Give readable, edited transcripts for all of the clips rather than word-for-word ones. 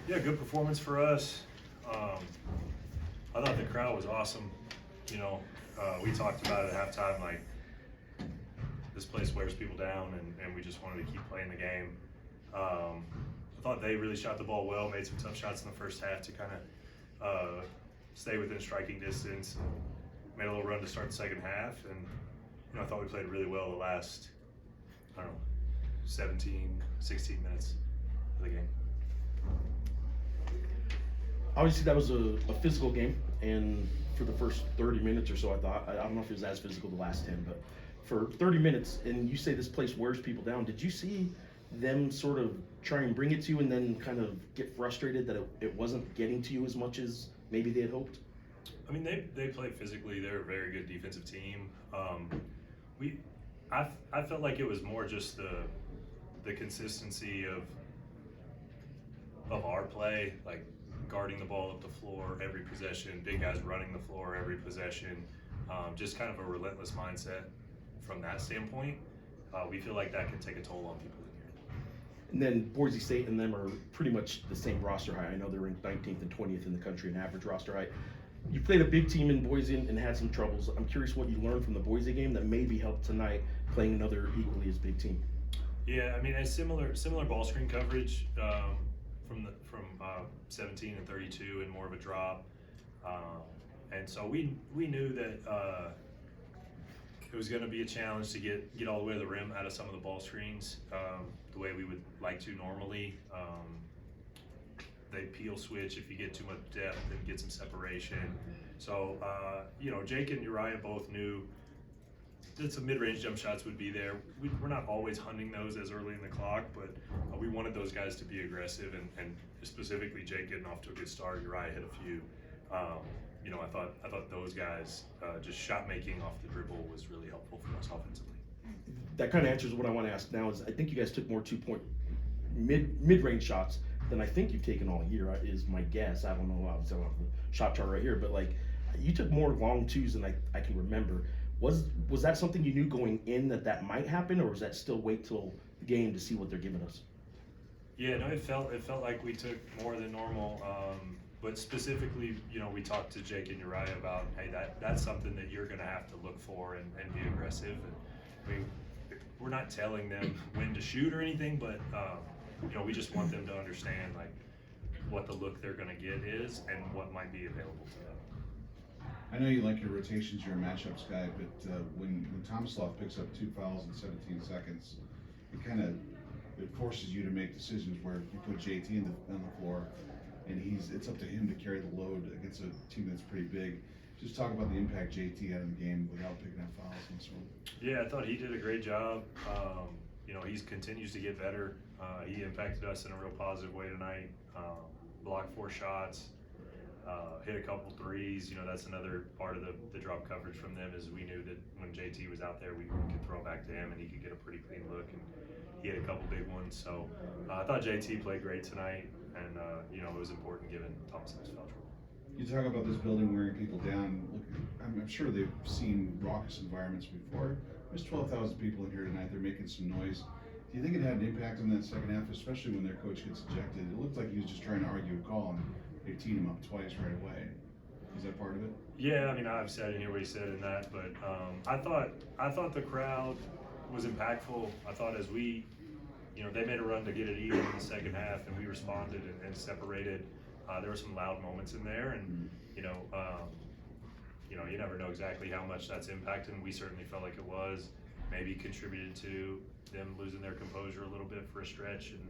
Yeah, good performance for us. I thought the crowd was awesome. You know, we talked about it at halftime, like this place wears people down, and we just wanted to keep playing the game. I thought they really shot the ball well, made some tough shots in the first half to kind of stay within striking distance. Made a little run to start the second half, and I thought we played really well the last, I don't know, 17, 16 minutes of the game. Obviously, that was a physical game, and for the first 30 minutes or so, I don't know if it was as physical the last 10, but for 30 minutes, and you say this place wears people down, did you see them sort of try and bring it to you and then kind of get frustrated that it wasn't getting to you as much as maybe they had hoped? I mean, they play physically. They're a very good defensive team. I felt like it was more just the consistency of our play, like guarding the ball up the floor every possession, big guys running the floor every possession, just kind of a relentless mindset from that standpoint. We feel like that can take a toll on people in here. And then Boise State and them are pretty much the same roster height. I know they're ranked 19th and 20th in the country in average roster height. You played a big team in Boise and had some troubles. I'm curious what you learned from the Boise game that maybe helped tonight playing another equally as big team. Yeah, I mean, a similar ball screen coverage from 17 and 32 and more of a drop, and so we knew that it was going to be a challenge to get all the way to the rim out of some of the ball screens the way we would like to normally. They peel switch if you get too much depth and get some separation. So Jake and Uriah both knew that some mid-range jump shots would be there. We're not always hunting those as early in the clock, but we wanted those guys to be aggressive, and specifically Jake getting off to a good start. Uriah hit a few. I thought those guys just shot making off the dribble was really helpful for us offensively. That kind of answers what I want to ask now. Is I think you guys took more 2-point mid-range shots than I think you've taken all year. Is my guess. I don't know. Obviously, I don't have the shot chart right here, but like you took more long twos than I can remember. Was that something you knew going in that might happen, or was that still wait till the game to see what they're giving us? Yeah, no, it felt like we took more than normal. But specifically, we talked to Jake and Uriah about, hey, that's something that you're going to have to look for and be aggressive. And I mean, we're not telling them when to shoot or anything, but we just want them to understand like what the look they're going to get is and what might be available to them. I know you like your rotations, you're a matchups guy, but when Tomislav picks up 2 fouls in 17 seconds, it forces you to make decisions where you put JT on the floor, and it's up to him to carry the load against a team that's pretty big. Just talk about the impact JT had in the game without picking up fouls and so on. Yeah, I thought he did a great job. He continues to get better. He impacted us in a real positive way tonight. Blocked 4 shots. Hit a couple threes. That's another part of the drop coverage from them is we knew that when JT was out there, we could throw back to him and he could get a pretty clean look. And he had a couple big ones. So I thought JT played great tonight, and it was important given Thomas's foul trouble. You talk about this building wearing people down. Look, I'm sure they've seen raucous environments before. There's 12,000 people in here tonight. They're making some noise. Do you think it had an impact on that second half, especially when their coach gets ejected? It looked like he was just trying to argue a call, and they teed him up twice right away. Is that part of it? Yeah, I mean, I've said in here what he said in that, but I thought the crowd was impactful. I thought as we, they made a run to get it even in the second half, and we responded and separated. There were some loud moments in there, and you never know exactly how much that's impacted. And we certainly felt like it was. Maybe contributed to them losing their composure a little bit for a stretch, and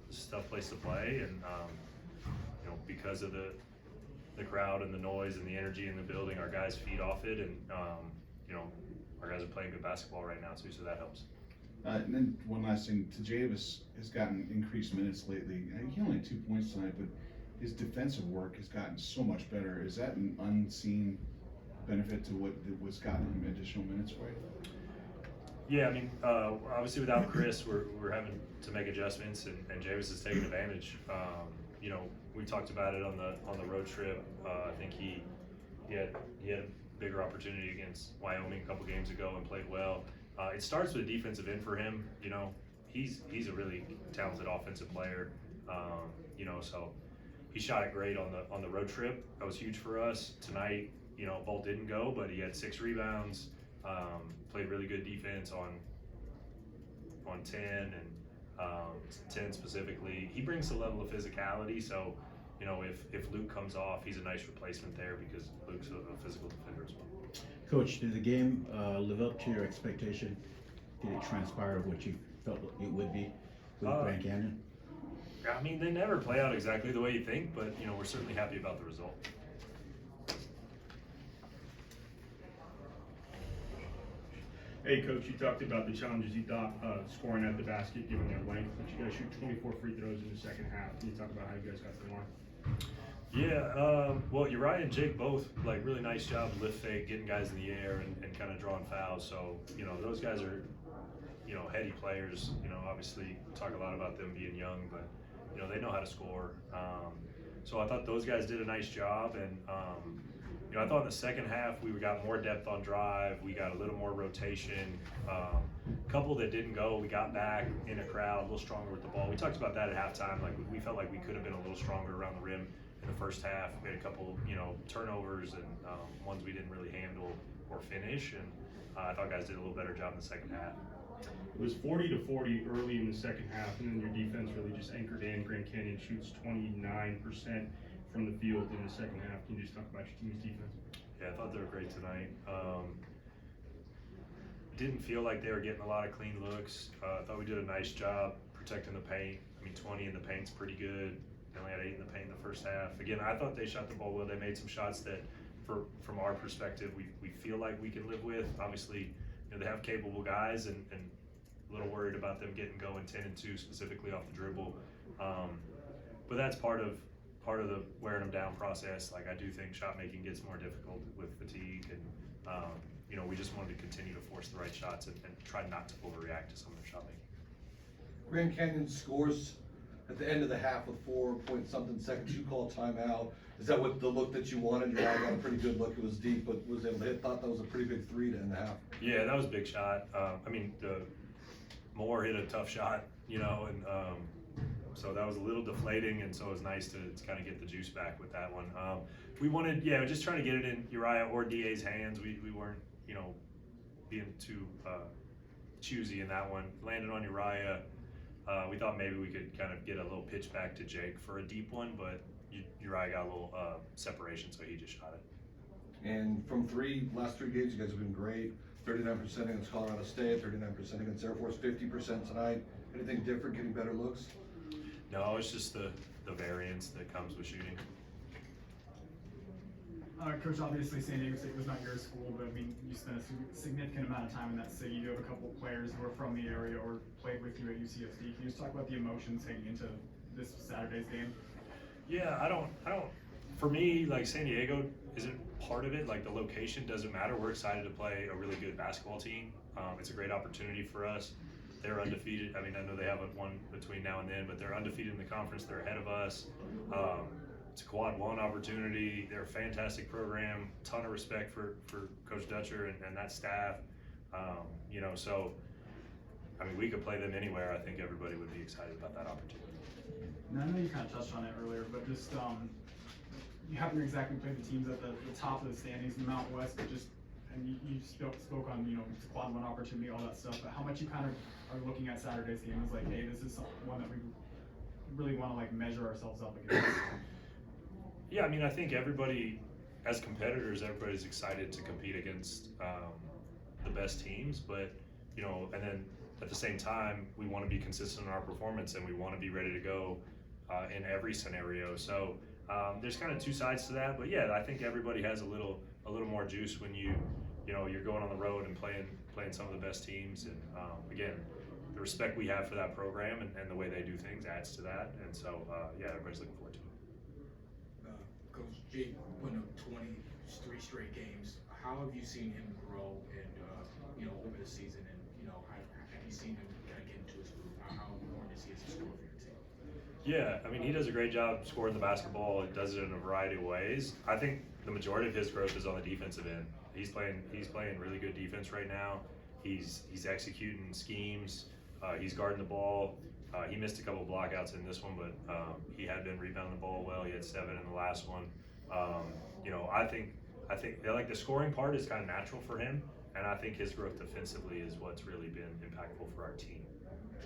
it's a tough place to play, and because of the crowd and the noise and the energy in the building, our guys feed off it, and our guys are playing good basketball right now too, so that helps. And then one last thing, Tajavis has gotten increased minutes lately. He only had 2 points tonight, but his defensive work has gotten so much better. Is that an unseen benefit to what's gotten him additional minutes for you? Yeah, I mean, obviously without Chris, we're having to make adjustments, and Javis is taking advantage. We talked about it on the road trip. I think he had a bigger opportunity against Wyoming a couple games ago and played well. It starts with a defensive end for him. He's a really talented offensive player. You know, so he shot it great on the road trip. That was huge for us. Tonight, you know, Bolt didn't go, but he had 6 rebounds, played really good defense on 10 and 10 specifically. He brings a level of physicality, so you know, if Luke comes off, he's a nice replacement there because Luke's a physical defender as well. Coach, did the game live up to your expectation? Did it transpire what you felt it would be with Grand Canyon? I mean, they never play out exactly the way you think, but you know, we're certainly happy about the result. Hey, Coach, you talked about the challenges you thought scoring at the basket, given their length, but you guys shoot 24 free throws in the second half. Can you talk about how you guys got to the line? Yeah, well, Uriah and Jake both, like, really nice job lift fake, getting guys in the air and kind of drawing fouls. So, you know, those guys are, you know, heady players. You know, obviously talk a lot about them being young, but, you know, they know how to score. So I thought those guys did a nice job. And, you know, I thought in the second half we got more depth on drive. We got a little more rotation. Couple that didn't go, we got back in a crowd, a little stronger with the ball. We talked about that at halftime. Like, we felt like we could have been a little stronger around the rim in the first half. We had a couple, you know, turnovers and ones we didn't really handle or finish. And I thought guys did a little better job in the second half. It was 40-40 early in the second half, and then your defense really just anchored in. Grand Canyon shoots 29% from the field in the second half. Can you just talk about your team's defense? Yeah, I thought they were great tonight. Didn't feel like they were getting a lot of clean looks. I thought we did a nice job protecting the paint. I mean, 20 in the paint's pretty good. They only had 8 in the paint in the first half. Again, I thought they shot the ball well. They made some shots that, from our perspective, we feel like we can live with. Obviously, you know, they have capable guys, and a little worried about them getting going 10 and 2 specifically off the dribble. But that's part of the wearing them down process. Like, I do think shot making gets more difficult with fatigue, and you know, we just wanted to continue to force the right shots and try not to overreact to some of their shot making. Grand Canyon scores at the end of the half with 4-point-something seconds. You call timeout. Is that what the look that you wanted? Your eye got a pretty good look. It was deep, but was able to hit. Thought that was a pretty big 3 to end the half. Yeah, that was a big shot. I mean, Moore hit a tough shot, you know, and so that was a little deflating, and so it was nice to kind of get the juice back with that one. We wanted, yeah, just trying to get it in Uriah or DA's hands. We weren't, you know, being too choosy in that one. Landed on Uriah. We thought maybe we could kind of get a little pitch back to Jake for a deep one, but Uriah got a little separation, so he just shot it. And from last 3 games, you guys have been great. 39% against Colorado State, 39% against Air Force, 50% tonight. Anything different, getting better looks? No, it's just the variance that comes with shooting. Coach, obviously San Diego State was not your school, but I mean, you spent a significant amount of time in that city. You do have a couple of players who are from the area or played with you at UCSD. Can you just talk about the emotions heading into this Saturday's game? Yeah, I don't, for me, like, San Diego isn't part of it. Like, the location doesn't matter. We're excited to play a really good basketball team. It's a great opportunity for us. They're undefeated. I mean, I know they haven't won between now and then, but they're undefeated in the conference. They're ahead of us. It's a quad 1 opportunity. They're a fantastic program. Ton of respect for Coach Dutcher and that staff. You know, so, I mean, we could play them anywhere. I think everybody would be excited about that opportunity. Now, I know you kind of touched on it earlier, but just you haven't exactly played the teams at the top of the standings in the Mountain West, but just, and you spoke on, you know, it's a quad 1 opportunity, all that stuff, but how much you kind of are looking at Saturday's game as like, hey, this is one that we really want to like measure ourselves up against? Yeah, I mean, I think everybody, as competitors, everybody's excited to compete against the best teams, but, you know, and then at the same time, we want to be consistent in our performance, and we want to be ready to go in every scenario. So there's kind of 2 sides to that, but yeah, I think everybody has a little more juice when you know, you're going on the road and playing some of the best teams. And again, the respect we have for that program and the way they do things adds to that. And so yeah, everybody's looking forward to it. Coach Jake putting up 23 straight games. How have you seen him grow and you know, over the season? And you know, have you seen him kind of get into his groove? How important is he as a scorer for your team? Yeah, I mean, he does a great job scoring the basketball. He does it in a variety of ways. I think the majority of his growth is on the defensive end. He's playing really good defense right now. He's executing schemes. He's guarding the ball. He missed a couple blockouts in this one, but he had been rebounding the ball well. He had 7 in the last one. You know, I think like the scoring part is kind of natural for him, and I think his growth defensively is what's really been impactful for our team.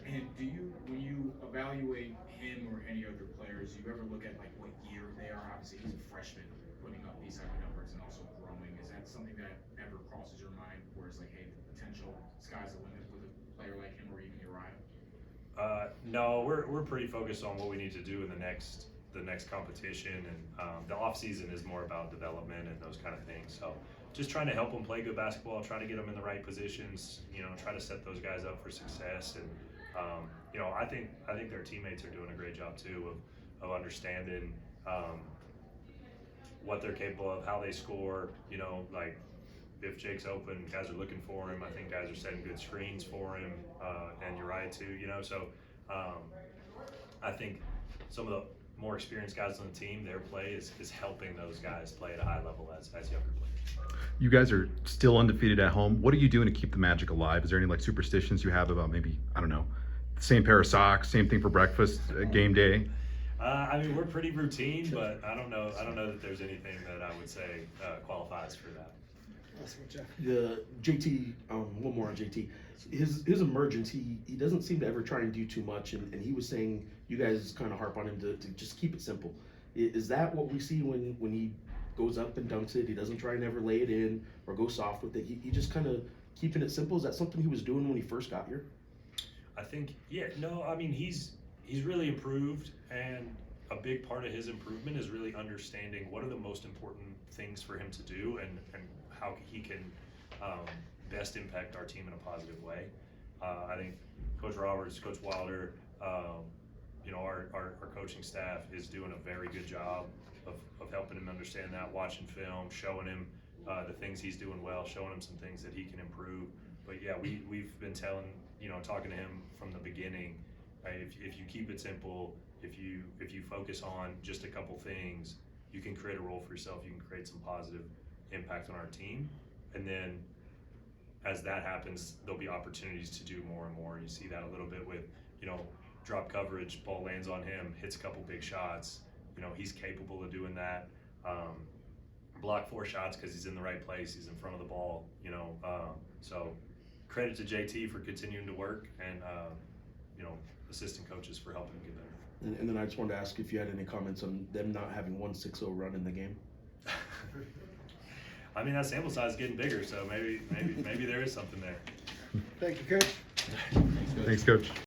And do you, when you evaluate him or any other players, you ever look at like what year they are? Obviously, he's a freshman putting up these type of numbers and also growing. Is that something that ever crosses your mind where it's like, hey, the potential sky's the limit with a player like him or even Uriah? No, we're pretty focused on what we need to do in the next competition, and the off season is more about development and those kind of things. So just trying to help them play good basketball, try to get them in the right positions, you know, try to set those guys up for success. And you know, I think their teammates are doing a great job too of understanding what they're capable of, how they score. You know, like if Jake's open, guys are looking for him. I think guys are setting good screens for him, and Uriah too. You know, so I think some of the more experienced guys on the team, their play is helping those guys play at a high level as younger players. You guys are still undefeated at home. What are you doing to keep the magic alive? Is there any like superstitions you have about maybe, I don't know, same pair of socks, same thing for breakfast, game day? I mean, we're pretty routine, but I don't know that there's anything that I would say qualifies for that. The JT, one more on JT. His emergence, he doesn't seem to ever try and do too much, and he was saying you guys kind of harp on him to just keep it simple. Is that what we see when he goes up and dunks it? He doesn't try and ever lay it in or go soft with it. He just kind of keeping it simple. Is that something he was doing when he first got here? I think, yeah, no, I mean, he's really improved, and a big part of his improvement is really understanding what are the most important things for him to do and how he can best impact our team in a positive way. I think Coach Roberts, Coach Wilder, you know, our coaching staff is doing a very good job of helping him understand that, watching film, showing him the things he's doing well, showing him some things that he can improve. But yeah, we've been talking to him from the beginning, if you keep it simple, if you focus on just a couple things, you can create a role for yourself, you can create some positive impact on our team. And then as that happens, there'll be opportunities to do more and more. You see that a little bit with, you know, drop coverage, ball lands on him, hits a couple big shots. You know, he's capable of doing that. Block 4 shots because he's in the right place, he's in front of the ball, you know. So credit to JT for continuing to work, and you know, assistant coaches for helping him get better. And then I just wanted to ask if you had any comments on them not having 1-6-0 run in the game. I mean, that sample size is getting bigger, so maybe there is something there. Thank you, Coach. Thanks, Coach.